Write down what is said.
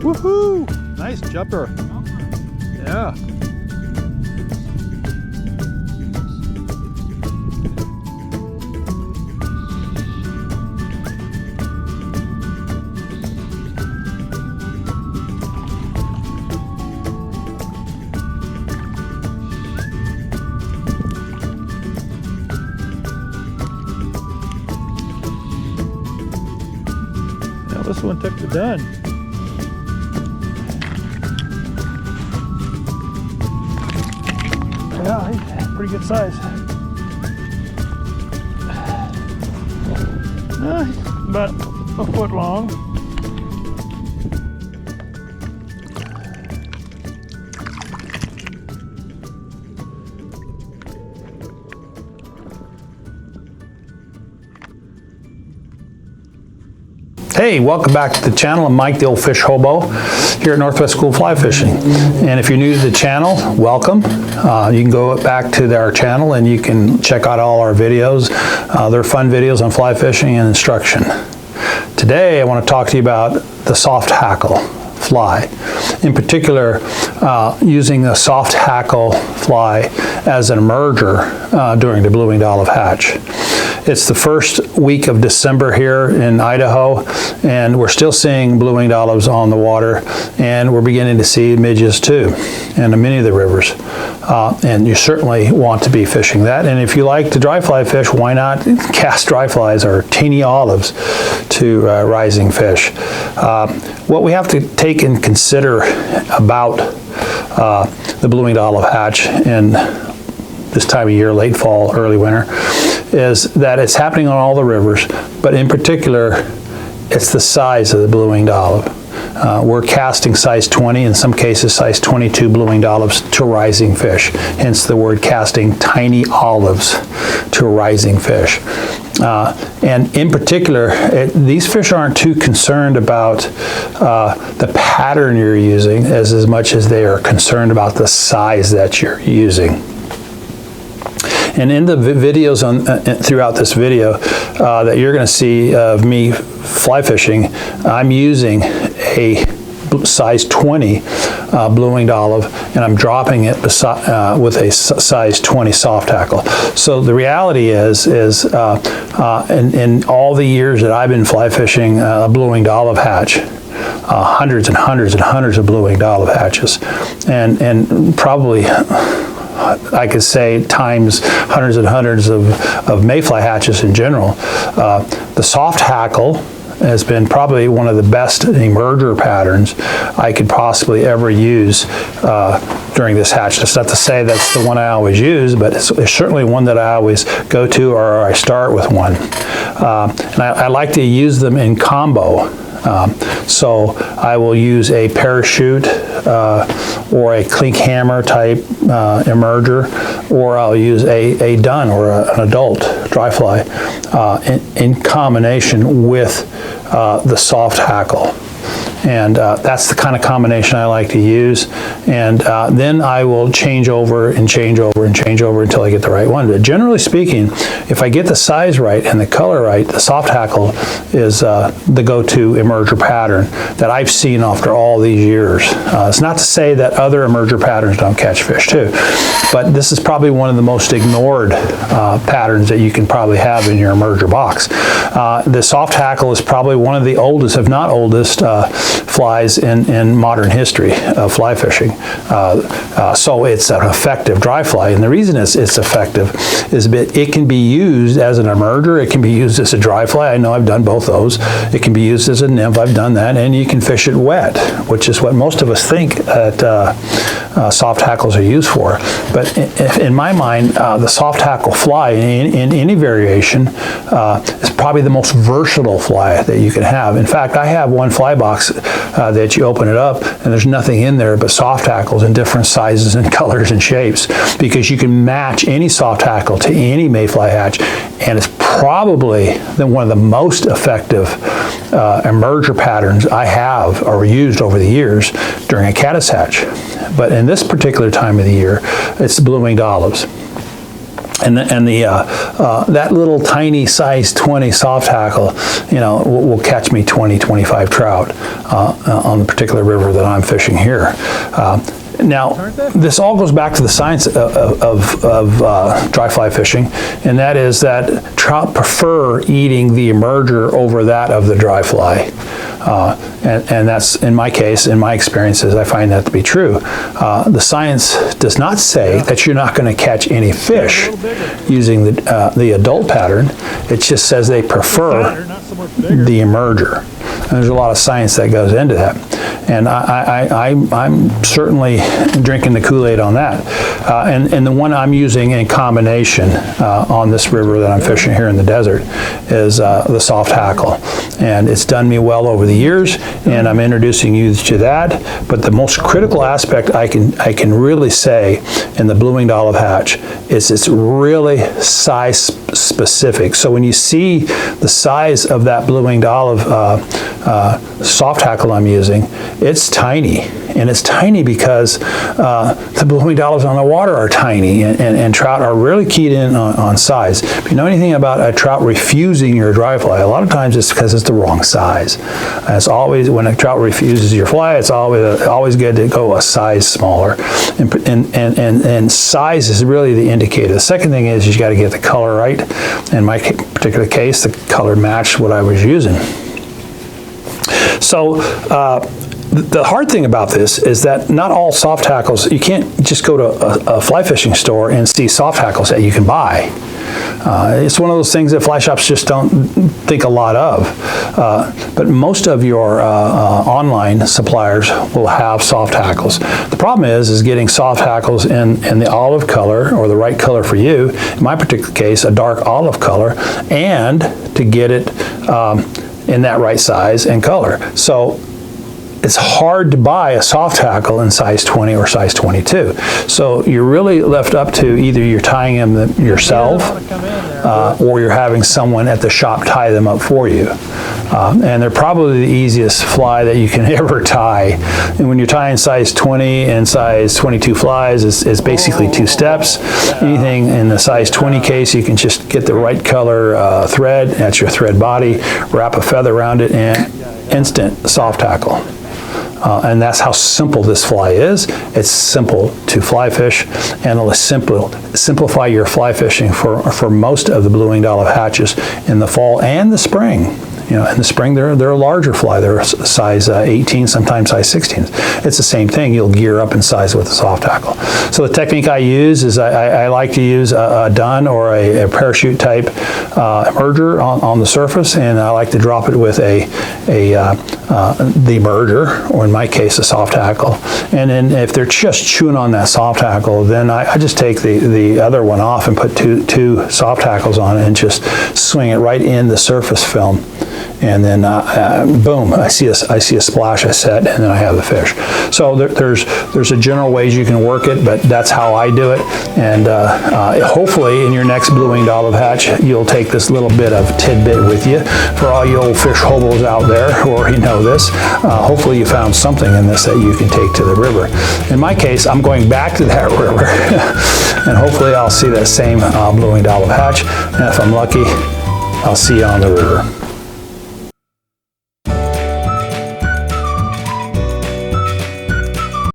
Woohoo! Nice jumper. Yeah. Now this one took the dun. Yeah, he's pretty good size. About a foot long. Hey, welcome back to the channel. I'm Mike, the Old Fish Hobo, here at Northwest School of Fly Fishing. And if you're new to the channel, welcome. You can go back to our channel and you can check out all our videos. They're fun videos on fly fishing and instruction. Today, I want to talk to you about the soft hackle fly. In particular, using a soft hackle fly as an emerger during the blue-winged olive hatch. It's the first week of December here in Idaho, and we're still seeing blue-winged olives on the water, and we're beginning to see midges too in many of the rivers. And you certainly want to be fishing that. And if you like to dry fly fish, why not cast dry flies or teeny olives to rising fish? What we have to take and consider about the blue-winged olive hatch in this time of year, late fall, early winter, is that it's happening on all the rivers, but in particular, it's the size of the blue-winged olive. We're casting size 20, in some cases size 22 blue-winged olives to rising fish, hence the word casting tiny olives to rising fish. And in particular, these fish aren't too concerned about the pattern you're using as much as they are concerned about the size that you're using. And in the videos throughout this video that you're going to see of me fly fishing, I'm using a size 20 blue-winged olive, and I'm dropping it with a size 20 soft hackle. So the reality is in all the years that I've been fly fishing a blue-winged olive hatch, hundreds and hundreds and hundreds of blue-winged olive hatches, and probably I could say times hundreds and hundreds of mayfly hatches in general. The soft hackle has been probably one of the best emerger patterns I could possibly ever use during this hatch. That's not to say that's the one I always use, but it's certainly one that I always go to, or I start with one. And I like to use them in combo. So I will use a parachute or a clink hammer type emerger, or I'll use a dun or an adult dry fly in combination with the soft hackle. And that's the kind of combination I like to use. And then I will change over and change over and change over until I get the right one. But generally speaking, if I get the size right and the color right, the soft hackle is the go-to emerger pattern that I've seen after all these years. It's not to say that other emerger patterns don't catch fish too, but this is probably one of the most ignored patterns that you can probably have in your emerger box. The soft hackle is probably one of the oldest, if not oldest, flies in modern history of fly fishing. So it's an effective dry fly, and the reason it's effective is that it can be used as an emerger, it can be used as a dry fly. I know I've done both those. It can be used as a nymph, I've done that, and you can fish it wet, which is what most of us think that soft hackles are used for. But in my mind, the soft hackle fly in any variation is probably the most versatile fly that you can have. In fact, I have one fly box that you open it up and there's nothing in there but soft hackles in different sizes and colors and shapes, because you can match any soft hackle to any mayfly hatch, and it's probably one of the most effective emerger patterns I have or used over the years during a caddis hatch. But in this particular time of the year, it's the blue-winged olives. And that little tiny size 20 soft hackle, you know, will catch me 20, 25 trout on the particular river that I'm fishing here. Now, this all goes back to the science of dry fly fishing, and that is that trout prefer eating the emerger over that of the dry fly. And that's, in my case, in my experiences, I find that to be true. The science does not say that you're not going to catch any fish using the adult pattern. It just says they prefer the emerger. And there's a lot of science that goes into that. And I'm certainly drinking the Kool-Aid on that. And the one I'm using in combination on this river that I'm fishing here in the desert is the soft hackle. And it's done me well over the years, and I'm introducing you to that. But the most critical aspect I can really say in the blue-winged olive hatch is it's really size specific. So when you see the size of that blue-winged olive soft hackle I'm using, it's tiny. And it's tiny because the blue-winged olives on the water are tiny, and trout are really keyed in on size. If you know anything about a trout refusing your dry fly, a lot of times it's because it's the wrong size. And it's always, when a trout refuses your fly, it's always good to go a size smaller. And size is really the indicator. The second thing is you got to get the color right. In my particular case, the color matched what I was using. So the hard thing about this is that not all soft hackles, you can't just go to a fly fishing store and see soft hackles that you can buy. It's one of those things that fly shops just don't think a lot of. But most of your online suppliers will have soft hackles. The problem is getting soft hackles in the olive color, or the right color for you. In my particular case, a dark olive color, and to get it in that right size and color. So it's hard to buy a soft hackle in size 20 or size 22. So you're really left up to either you're tying them yourself or you're having someone at the shop tie them up for you. And they're probably the easiest fly that you can ever tie. And when you're tying size 20 and size 22 flies, it's basically 2 steps. Anything in the size 20 case, you can just get the right color thread, that's your thread body, wrap a feather around it, and instant soft hackle. And that's how simple this fly is. It's simple to fly fish, and it'll simplify your fly fishing for most of the blue-winged olive hatches in the fall and the spring. You know, in the spring, they're a larger fly. They're size 18, sometimes size 16. It's the same thing. You'll gear up in size with a soft hackle. So the technique I use is I like to use a dun or a parachute type emerger on the surface, and I like to drop it with the emerger, or in my case, a soft hackle. And then if they're just chewing on that soft hackle, then I just take the other one off and put two soft hackles on it and just swing it right in the surface film. And then boom, I see a splash, I set, and then I have the fish. So there's a general ways you can work it, but that's how I do it. And hopefully in your next blue-winged olive hatch, you'll take this little bit of tidbit with you. For all you old fish hobos out there who already know this, hopefully you found something in this that you can take to the river. In my case, I'm going back to that river, and hopefully I'll see that same blue-winged olive hatch. And if I'm lucky, I'll see you on the river.